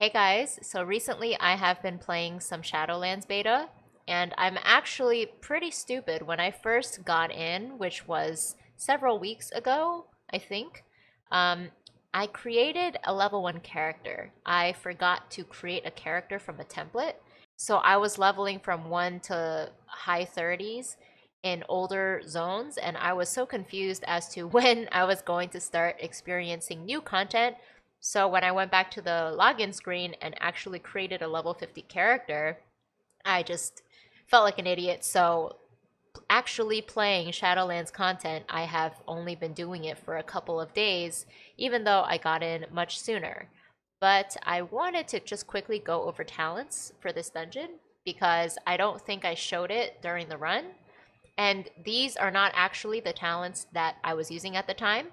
Hey guys, so recently I have been playing some Shadowlands beta, and I'm actually pretty stupid. When I first got in, which was several weeks ago, I think, um, I created a level 1 character. I forgot to create a character from a template, so I was leveling from 1 to high 30s in older zones, and I was so confused as to when I was going to start experiencing new content. So when I went back to the login screen and actually created a level 50 character, I just felt like an idiot. So actually playing Shadowlands content, I have only been doing it for a couple of days, even though I got in much sooner. But I wanted to just quickly go over talents for this dungeon because I don't think I showed it during the run. And these are not actually the talents that I was using at the time,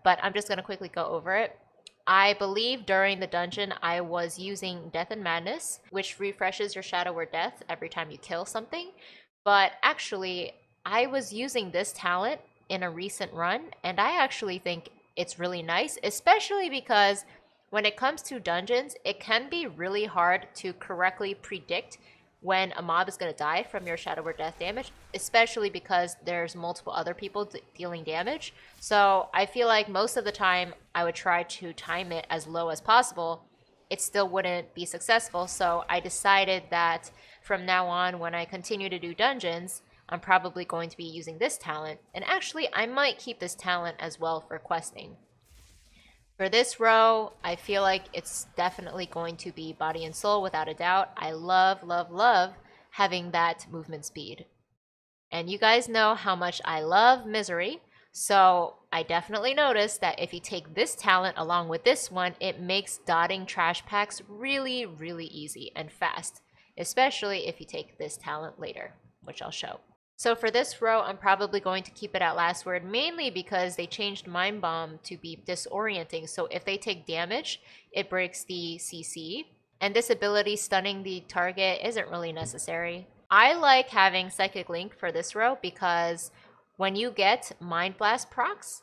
but I'm just going to quickly go over it. I believe during the dungeon I was using Death and Madness, which refreshes your Shadow or Death every time you kill something. But actually, I was using this talent in a recent run, and I actually think it's really nice, especially because when it comes to dungeons, it can be really hard to correctly predict when a mob is going to die from your Shadow or Death damage, especially because there's multiple other people dealing damage. So I feel like most of the time I would try to time it as low as possible. It still wouldn't be successful. So I decided that from now on, when I continue to do dungeons, I'm probably going to be using this talent. And actually, I might keep this talent as well for questing. For this row, I feel like it's definitely going to be body and soul without a doubt. I love, love, love having that movement speed. And you guys know how much I love misery, so I definitely noticed that if you take this talent along with this one, it makes dotting trash packs really, really easy and fast, especially if you take this talent later, which I'll show. So for this row, I'm probably going to keep it at last word, mainly because they changed Mind Bomb to be disorienting. So if they take damage, it breaks the CC. And this ability, stunning the target, isn't really necessary. I like having Psychic Link for this row because when you get Mind Blast procs,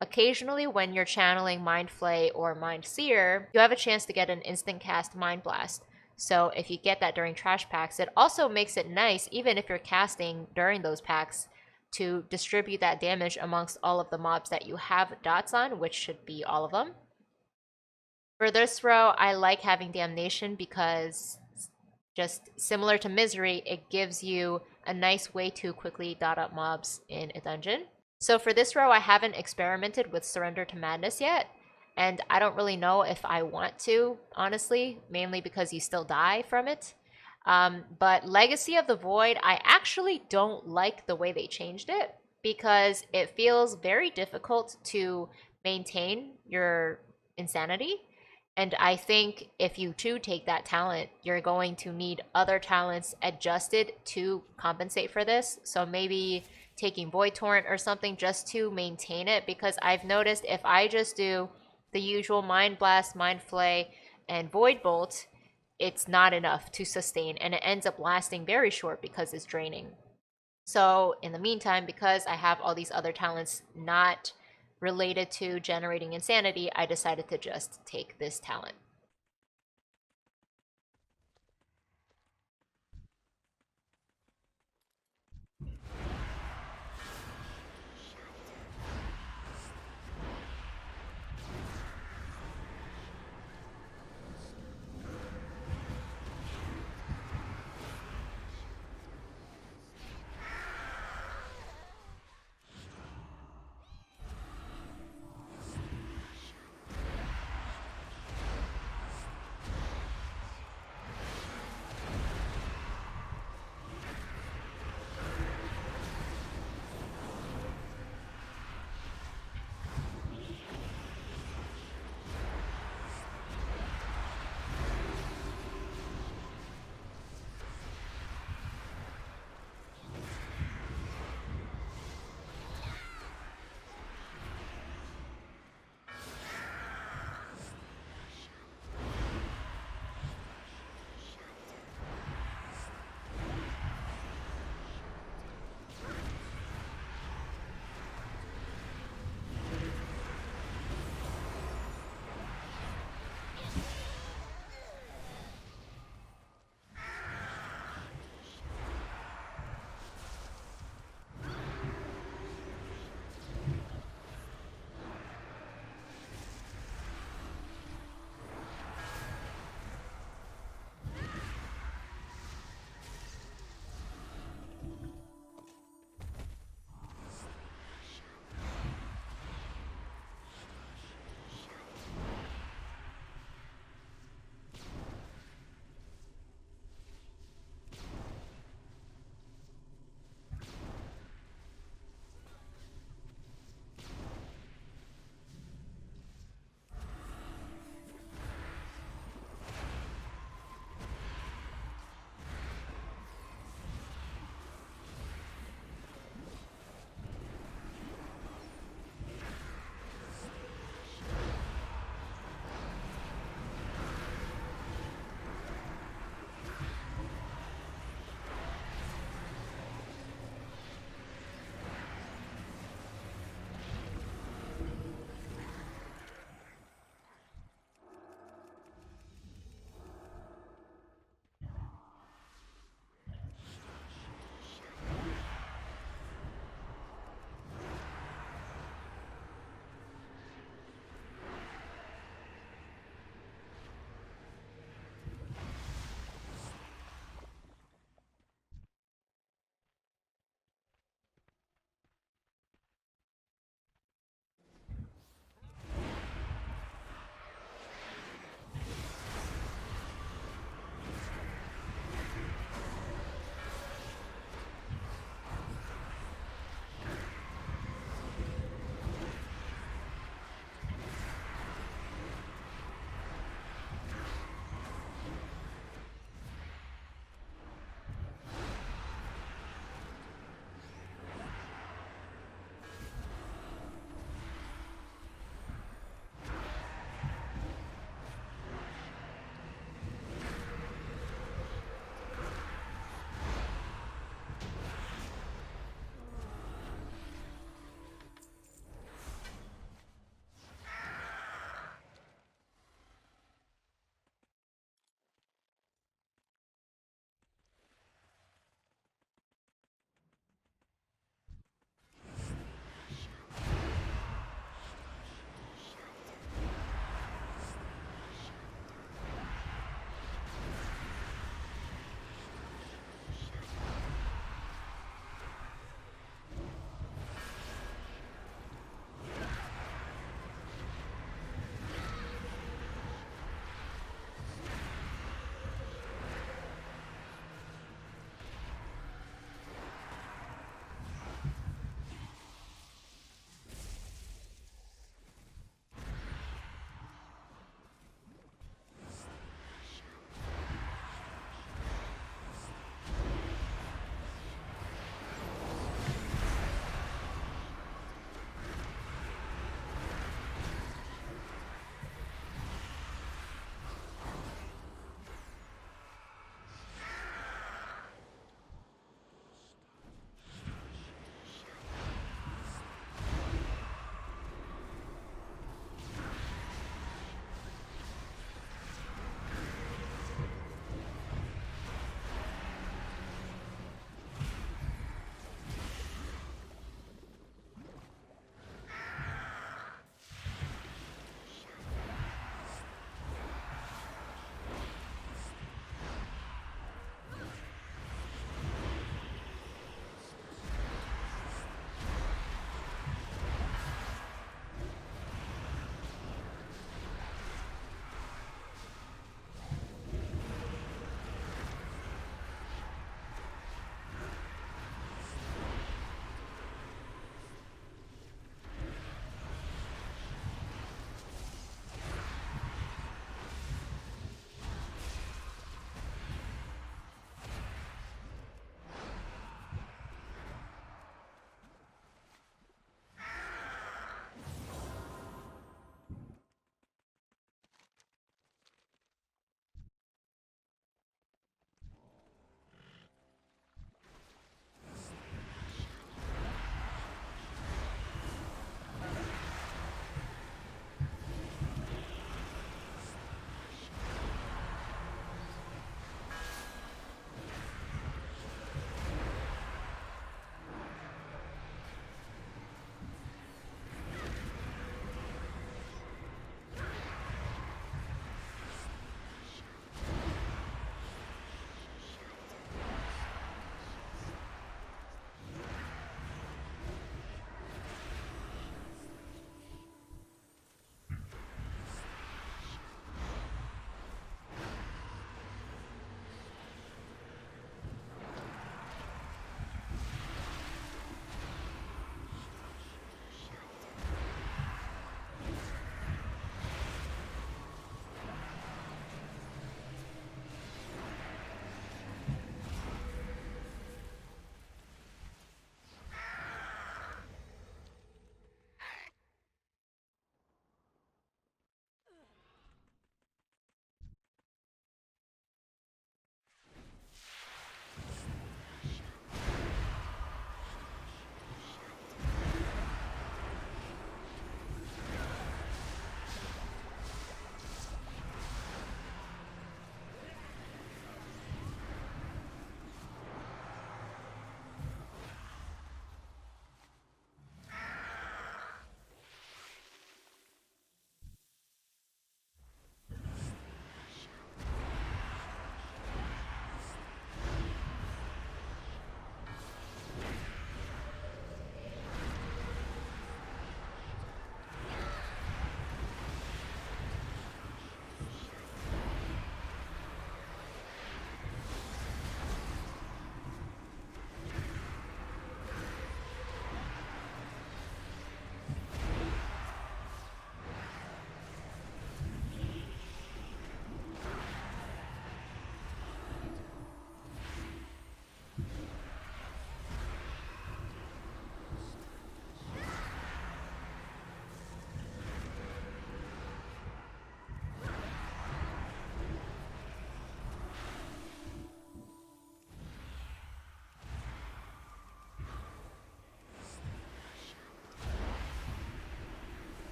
occasionally when you're channeling Mind Flay or Mind Seer, you have a chance to get an instant cast Mind Blast. So if you get that during trash packs, it also makes it nice, even if you're casting during those packs, to distribute that damage amongst all of the mobs that you have dots on, which should be all of them. For this row, I like having Damnation because just similar to Misery, it gives you a nice way to quickly dot up mobs in a dungeon. So for this row, I haven't experimented with Surrender to Madness yet, and I don't really know if I want to, honestly, mainly because you still die from it. But Legacy of the Void, I actually don't like the way they changed it because it feels very difficult to maintain your insanity. And I think if you too take that talent, you're going to need other talents adjusted to compensate for this. So maybe taking Void Torrent or something just to maintain it, because I've noticed if I just do the usual Mind Blast, Mind Flay, and Void Bolt, it's not enough to sustain, and it ends up lasting very short because it's draining. So in the meantime, because I have all these other talents not related to generating insanity, I decided to just take this talent.